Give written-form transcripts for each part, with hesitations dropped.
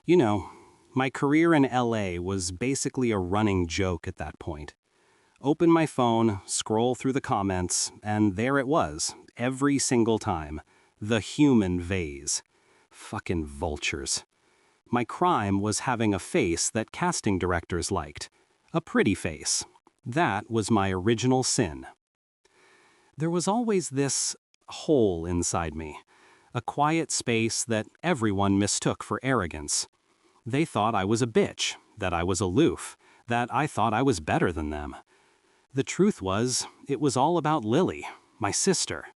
You know, my career in LA was basically a running joke at that point. Open my phone, scroll through the comments, and there it was, every single time. The human vase. Fucking vultures. My crime was having a face that casting directors liked. A pretty face. That was my original sin. There was always this hole inside me. A quiet space that everyone mistook for arrogance. They thought I was a bitch, that I was aloof, that I thought I was better than them. The truth was, it was all about Lily, my sister.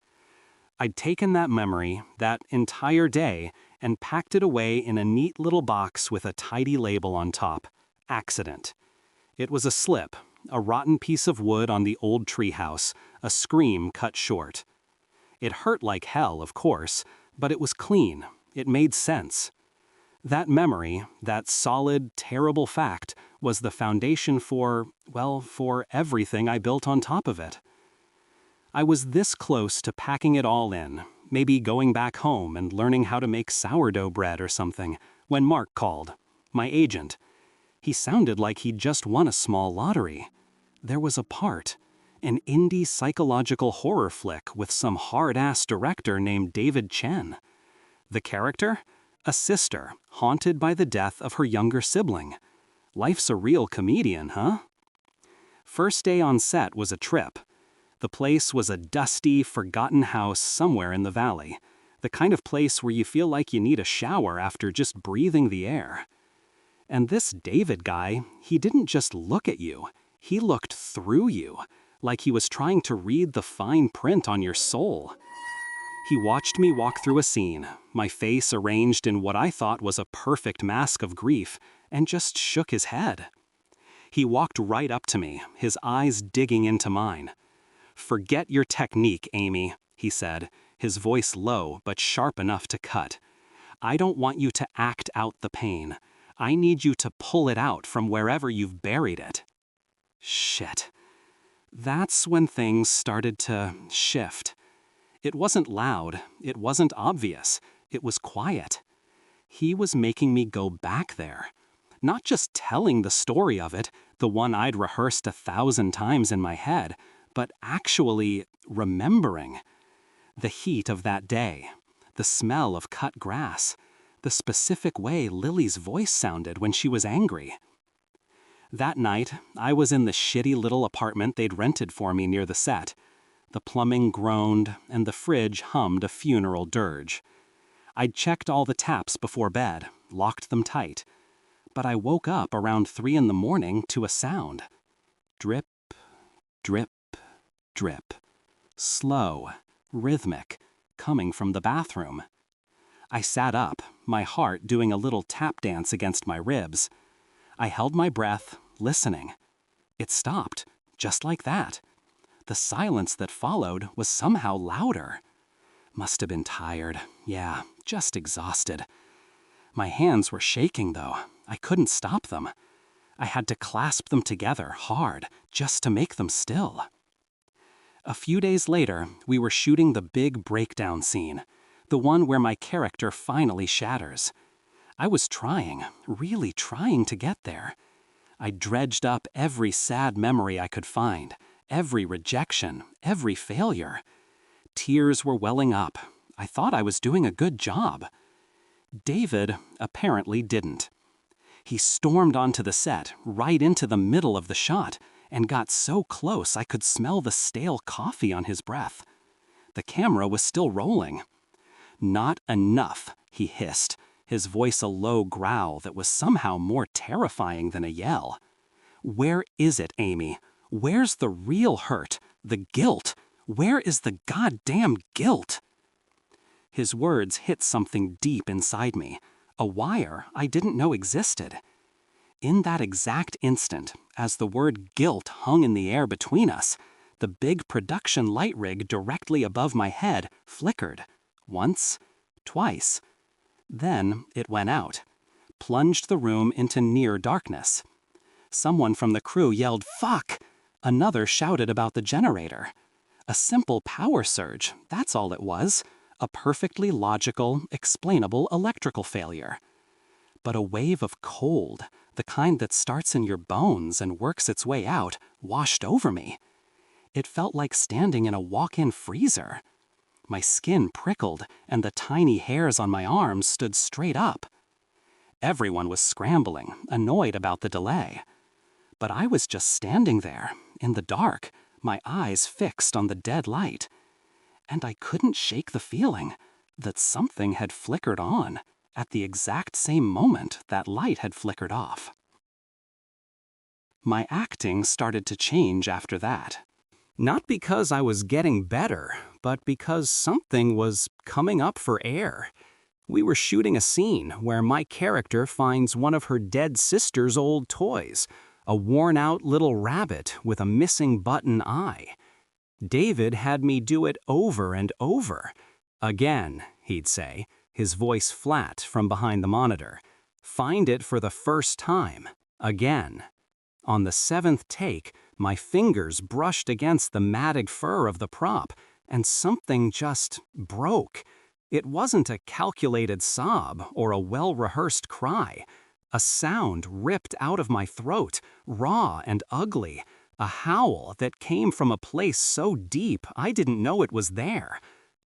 I'd taken that memory, that entire day, and packed it away in a neat little box with a tidy label on top. Accident. It was a slip, a rotten piece of wood on the old treehouse, a scream cut short. It hurt like hell, of course, but it was clean. It made sense. That memory, that solid, terrible fact, was the foundation for everything I built on top of it. I was this close to packing it all in, maybe going back home and learning how to make sourdough bread or something, when Mark called, my agent. He sounded like he'd just won a small lottery. There was a part, an indie psychological horror flick with some hard-ass director named David Chen. The character? A sister, haunted by the death of her younger sibling. Life's a real comedian, huh? First day on set was a trip. The place was a dusty, forgotten house somewhere in the valley. The kind of place where you feel like you need a shower after just breathing the air. And this David guy, he didn't just look at you. He looked through you, like he was trying to read the fine print on your soul. He watched me walk through a scene, my face arranged in what I thought was a perfect mask of grief, and just shook his head. He walked right up to me, his eyes digging into mine. "Forget your technique, Amy," he said, his voice low but sharp enough to cut. "I don't want you to act out the pain. I need you to pull it out from wherever you've buried it." Shit. That's when things started to shift. It wasn't loud, it wasn't obvious, it was quiet. He was making me go back there. Not just telling the story of it, the one I'd rehearsed 1,000 times in my head, but actually remembering. The heat of that day, the smell of cut grass, the specific way Lily's voice sounded when she was angry. That night, I was in the shitty little apartment they'd rented for me near the set. The plumbing groaned, and the fridge hummed a funeral dirge. I'd checked all the taps before bed, locked them tight. But I woke up around 3 in the morning to a sound. Drip, drip, drip. Slow, rhythmic, coming from the bathroom. I sat up, my heart doing a little tap dance against my ribs. I held my breath, listening. It stopped, just like that. The silence that followed was somehow louder. Must have been tired. Yeah, just exhausted. My hands were shaking, though. I couldn't stop them. I had to clasp them together hard, just to make them still. A few days later, we were shooting the big breakdown scene, the one where my character finally shatters. I was trying, really trying to get there. I dredged up every sad memory I could find, every rejection, every failure. Tears were welling up. I thought I was doing a good job. David apparently didn't. He stormed onto the set, right into the middle of the shot, and got so close I could smell the stale coffee on his breath. The camera was still rolling. "Not enough," he hissed, his voice a low growl that was somehow more terrifying than a yell. "Where is it, Amy? Where's the real hurt? The guilt? Where is the goddamn guilt?" His words hit something deep inside me, a wire I didn't know existed. In that exact instant, as the word guilt hung in the air between us, the big production light rig directly above my head flickered. Once, twice. Then it went out, plunged the room into near darkness. Someone from the crew yelled, "Fuck!" Another shouted about the generator. A simple power surge, that's all it was. A perfectly logical, explainable electrical failure. but a wave of cold, the kind that starts in your bones and works its way out, washed over me. It felt like standing in a walk-in freezer. My skin prickled, and the tiny hairs on my arms stood straight up. Everyone was scrambling, annoyed about the delay. But I was just standing there, in the dark, my eyes fixed on the dead light. And I couldn't shake the feeling that something had flickered on at the exact same moment that light had flickered off. My acting started to change after that. Not because I was getting better, but because something was coming up for air. We were shooting a scene where my character finds one of her dead sister's old toys, a worn-out little rabbit with a missing button eye. David had me do it over and over. Again, he'd say, his voice flat from behind the monitor. Find it for the first time. Again. On the 7th take, my fingers brushed against the matted fur of the prop, and something just broke. It wasn't a calculated sob or a well-rehearsed cry. A sound ripped out of my throat, raw and ugly. A howl that came from a place so deep I didn't know it was there.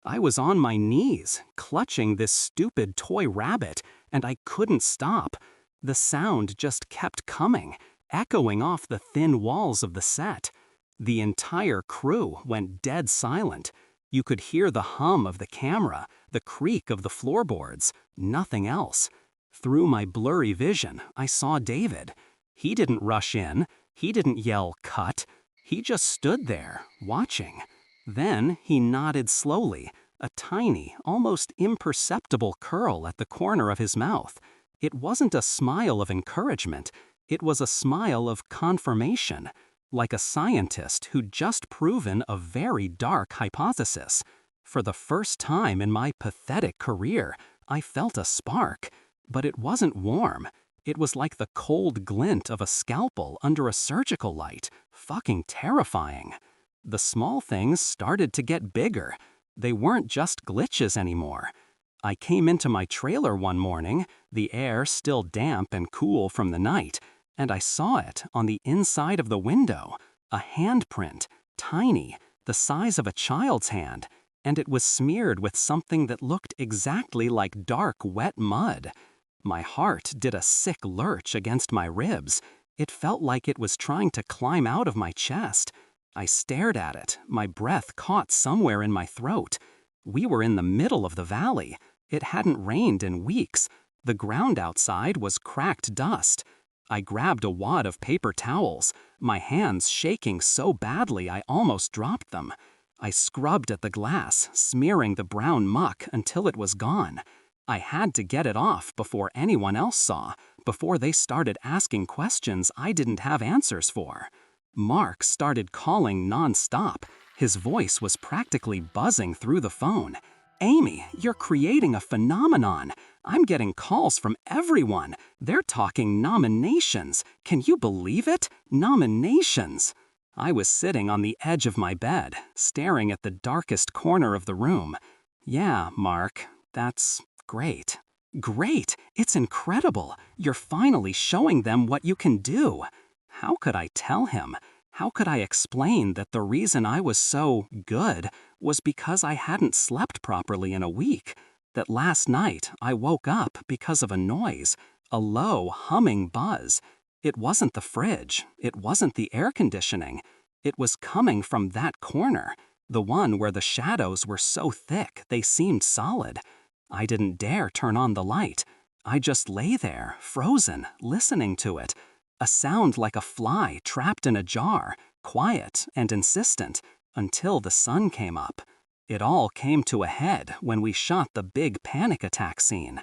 I was on my knees, clutching this stupid toy rabbit, and I couldn't stop. The sound just kept coming, echoing off the thin walls of the set. The entire crew went dead silent. You could hear the hum of the camera, the creak of the floorboards, nothing else. Through my blurry vision, I saw David. He didn't rush in. He didn't yell, "Cut." He just stood there, watching. Then he nodded slowly, a tiny, almost imperceptible curl at the corner of his mouth. It wasn't a smile of encouragement. It was a smile of confirmation, like a scientist who'd just proven a very dark hypothesis. For the first time in my pathetic career, I felt a spark, but it wasn't warm. It was like the cold glint of a scalpel under a surgical light, fucking terrifying. The small things started to get bigger. They weren't just glitches anymore. I came into my trailer one morning, the air still damp and cool from the night, and I saw it on the inside of the window, a handprint, tiny, the size of a child's hand, and it was smeared with something that looked exactly like dark, wet mud. My heart did a sick lurch against my ribs. It felt like it was trying to climb out of my chest. I stared at it, my breath caught somewhere in my throat. We were in the middle of the valley. It hadn't rained in weeks. The ground outside was cracked dust. I grabbed a wad of paper towels, my hands shaking so badly I almost dropped them. I scrubbed at the glass, smearing the brown muck until it was gone. I had to get it off before anyone else saw, before they started asking questions I didn't have answers for. Mark started calling nonstop. His voice was practically buzzing through the phone. "Amy, you're creating a phenomenon. I'm getting calls from everyone. They're talking nominations. Can you believe it? Nominations." I was sitting on the edge of my bed, staring at the darkest corner of the room. "Yeah, Mark, that's great. Great! It's incredible. You're finally showing them what you can do." How could I tell him? How could I explain that the reason I was so good was because I hadn't slept properly in a week? That last night I woke up because of a noise, a low, humming buzz. It wasn't the fridge. It wasn't the air conditioning. It was coming from that corner, the one where the shadows were so thick they seemed solid. I didn't dare turn on the light. I just lay there, frozen, listening to it. A sound like a fly trapped in a jar, quiet and insistent, until the sun came up. It all came to a head when we shot the big panic attack scene.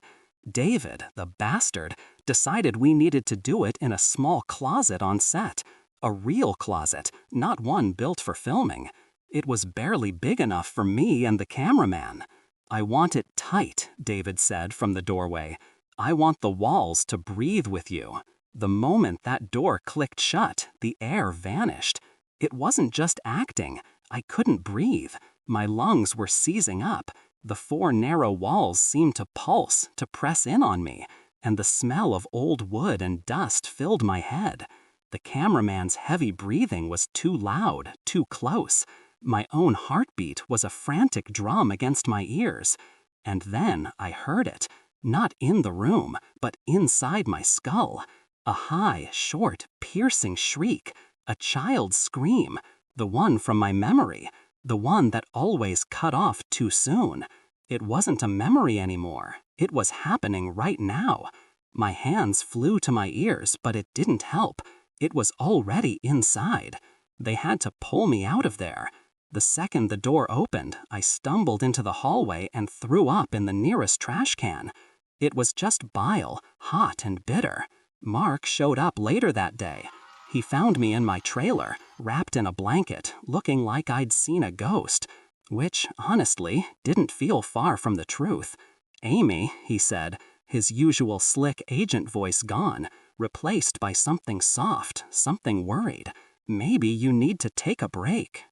David, the bastard, decided we needed to do it in a small closet on set. A real closet, not one built for filming. It was barely big enough for me and the cameraman. "I want it tight," David said from the doorway. "I want the walls to breathe with you." The moment that door clicked shut, the air vanished. It wasn't just acting. I couldn't breathe. My lungs were seizing up. The 4 narrow walls seemed to pulse, to press in on me. and the smell of old wood and dust filled my head. The cameraman's heavy breathing was too loud, too close. My own heartbeat was a frantic drum against my ears. And then I heard it, not in the room, but inside my skull. A high, short, piercing shriek, a child's scream, the one from my memory, the one that always cut off too soon. It wasn't a memory anymore. It was happening right now. My hands flew to my ears, but it didn't help. It was already inside. They had to pull me out of there. The second the door opened, I stumbled into the hallway and threw up in the nearest trash can. It was just bile, hot and bitter. Mark showed up later that day. He found me in my trailer, wrapped in a blanket, looking like I'd seen a ghost, which, honestly, didn't feel far from the truth. "Amy," he said, his usual slick agent voice gone, replaced by something soft, something worried. "Maybe you need to take a break."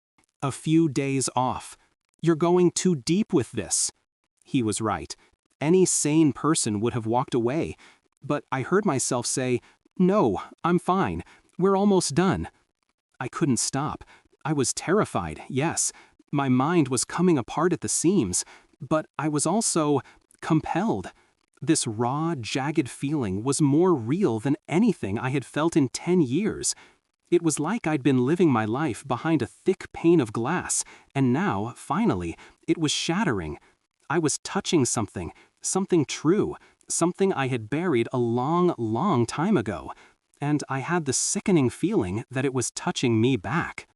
A few days off. You're going too deep with this. He was right. Any sane person would have walked away. But I heard myself say, "No, I'm fine. We're almost done." I couldn't stop. I was terrified, yes. My mind was coming apart at the seams. But I was also compelled. This raw, jagged feeling was more real than anything I had felt in 10 years. It was like I'd been living my life behind a thick pane of glass, and now, finally, it was shattering. I was touching something, something true, something I had buried a long, long time ago, and I had the sickening feeling that it was touching me back.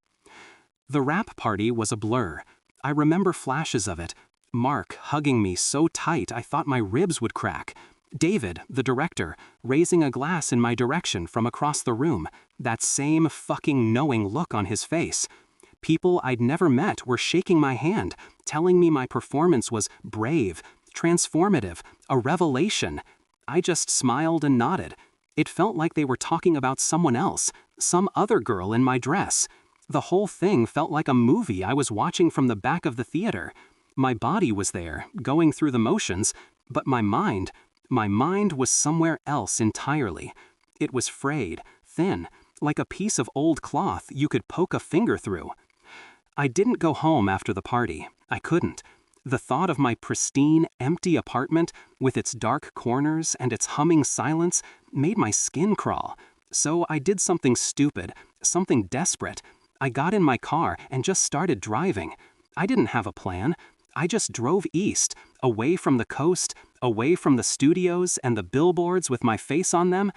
The wrap party was a blur. I remember flashes of it. Mark hugging me so tight I thought my ribs would crack. David, the director, raising a glass in my direction from across the room, that same fucking knowing look on his face. People I'd never met were shaking my hand, telling me my performance was brave, transformative, a revelation. I just smiled and nodded. It felt like they were talking about someone else, some other girl in my dress. The whole thing felt like a movie I was watching from the back of the theater. My body was there, going through the motions, but my mind was somewhere else entirely. It was frayed, thin, like a piece of old cloth you could poke a finger through. I didn't go home after the party. I couldn't. The thought of my pristine, empty apartment, with its dark corners and its humming silence, made my skin crawl. So I did something stupid, something desperate. I got in my car and just started driving. I didn't have a plan. I just drove east, away from the coast, away from the studios and the billboards with my face on them.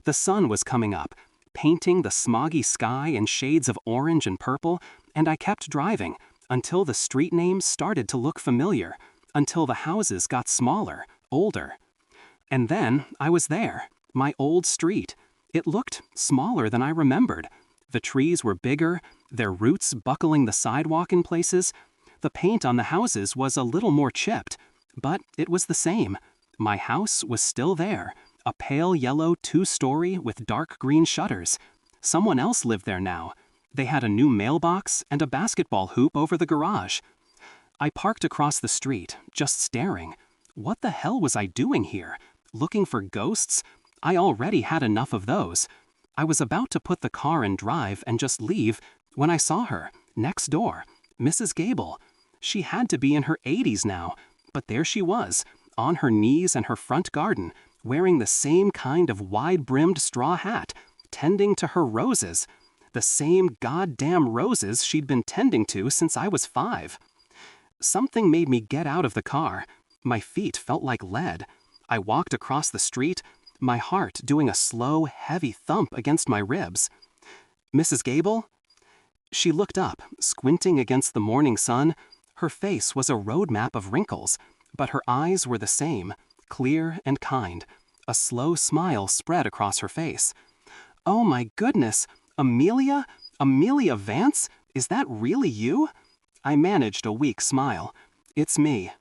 The sun was coming up, painting the smoggy sky in shades of orange and purple, and I kept driving until the street names started to look familiar, until the houses got smaller, older. And then I was there, my old street. It looked smaller than I remembered. The trees were bigger, their roots buckling the sidewalk in places. The paint on the houses was a little more chipped, but it was the same. My house was still there, a pale yellow 2-story with dark green shutters. Someone else lived there now. They had a new mailbox and a basketball hoop over the garage. I parked across the street, just staring. What the hell was I doing here? Looking for ghosts? I already had enough of those. I was about to put the car in drive and just leave when I saw her, next door, Mrs. Gable. She had to be in her 80s now, but there she was, on her knees in her front garden, wearing the same kind of wide-brimmed straw hat, tending to her roses. The same goddamn roses she'd been tending to since I was 5. Something made me get out of the car. My feet felt like lead. I walked across the street, my heart doing a slow, heavy thump against my ribs. "Mrs. Gable?" She looked up, squinting against the morning sun. Her face was a road map of wrinkles, but her eyes were the same, clear and kind. A slow smile spread across her face. "Oh my goodness, Amelia? Amelia Vance? Is that really you?" I managed a weak smile. "It's me."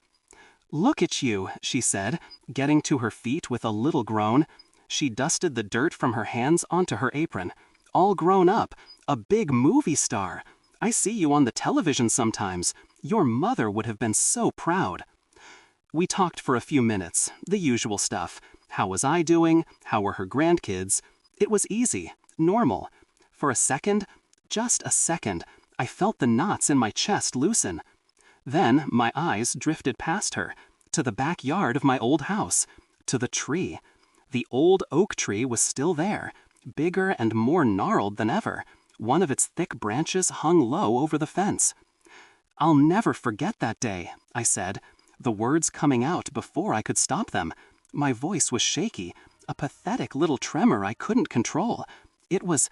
"Look at you," she said, getting to her feet with a little groan. She dusted the dirt from her hands onto her apron. "All grown up, a big movie star. I see you on the television sometimes. Your mother would have been so proud." We talked for a few minutes, the usual stuff. How was I doing? How were her grandkids? It was easy, normal. For a second, just a second, I felt the knots in my chest loosen. Then my eyes drifted past her, to the backyard of my old house, to the tree. The old oak tree was still there, bigger and more gnarled than ever. One of its thick branches hung low over the fence. "I'll never forget that day," I said, the words coming out before I could stop them. My voice was shaky, a pathetic little tremor I couldn't control. It was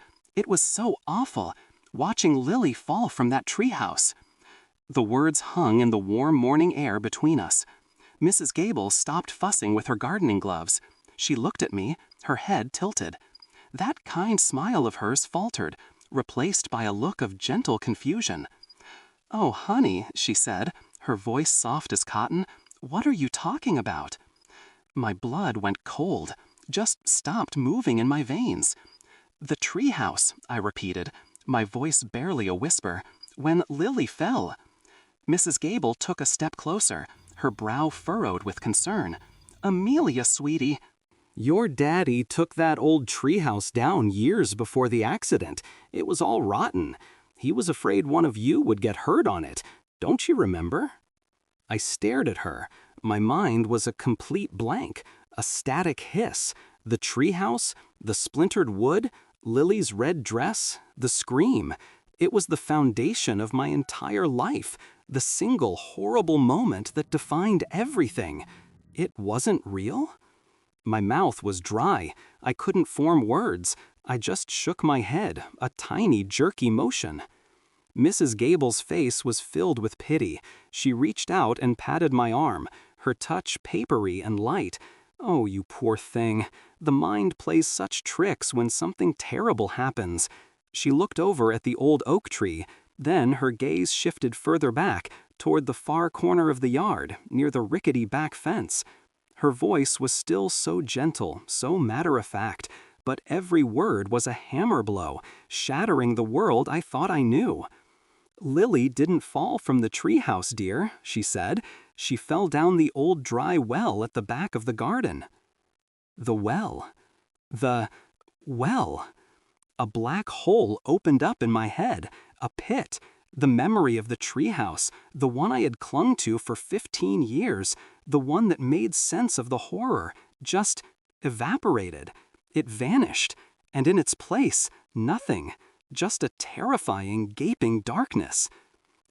so awful, watching Lily fall from that treehouse. The words hung in the warm morning air between us. Mrs. Gable stopped fussing with her gardening gloves. She looked at me, her head tilted. That kind smile of hers faltered, replaced by a look of gentle confusion. "Oh, honey," she said, her voice soft as cotton, "what are you talking about?" My blood went cold, just stopped moving in my veins. "The treehouse," I repeated, my voice barely a whisper, "when Lily fell." Mrs. Gable took a step closer, her brow furrowed with concern. "Amelia, sweetie." Your daddy took that old treehouse down years before the accident. It was all rotten. He was afraid one of you would get hurt on it. Don't you remember? I stared at her. My mind was a complete blank, a static hiss. The treehouse, the splintered wood, Lily's red dress, the scream. It was the foundation of my entire life, the single horrible moment that defined everything. It wasn't real? My mouth was dry. I couldn't form words. I just shook my head, a tiny jerky motion. Mrs. Gable's face was filled with pity. She reached out and patted my arm, her touch papery and light. "Oh, you poor thing. The mind plays such tricks when something terrible happens." She looked over at the old oak tree. Then her gaze shifted further back, toward the far corner of the yard, near the rickety back fence. Her voice was still so gentle, so matter-of-fact, but every word was a hammer blow, shattering the world I thought I knew. "Lily didn't fall from the treehouse, dear," she said. "She fell down the old dry well at the back of the garden." The well. The well. A black hole opened up in my head, a pit. The memory of the treehouse, the one I had clung to for 15 years, the one that made sense of the horror, just evaporated. It vanished, and in its place, nothing, just a terrifying, gaping darkness.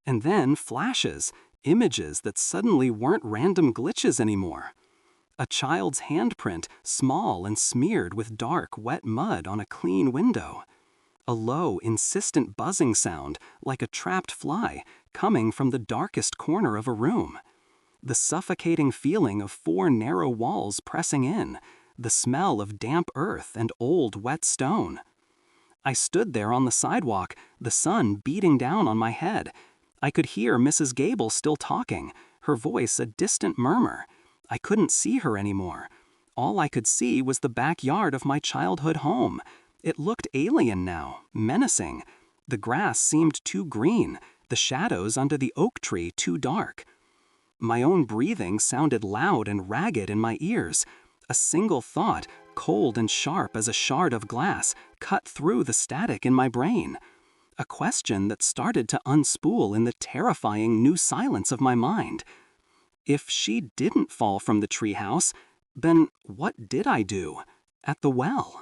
And then flashes, images that suddenly weren't random glitches anymore. A child's handprint, small and smeared with dark, wet mud on a clean window. A low, insistent buzzing sound, like a trapped fly, coming from the darkest corner of a room. The suffocating feeling of 4 narrow walls pressing in, the smell of damp earth and old wet stone. I stood there on the sidewalk, the sun beating down on my head. I could hear Mrs. Gable still talking, her voice a distant murmur. I couldn't see her anymore. All I could see was the backyard of my childhood home. It looked alien now, menacing. The grass seemed too green, the shadows under the oak tree too dark. My own breathing sounded loud and ragged in my ears. A single thought, cold and sharp as a shard of glass, cut through the static in my brain. A question that started to unspool in the terrifying new silence of my mind. If she didn't fall from the treehouse, then what did I do? At the well?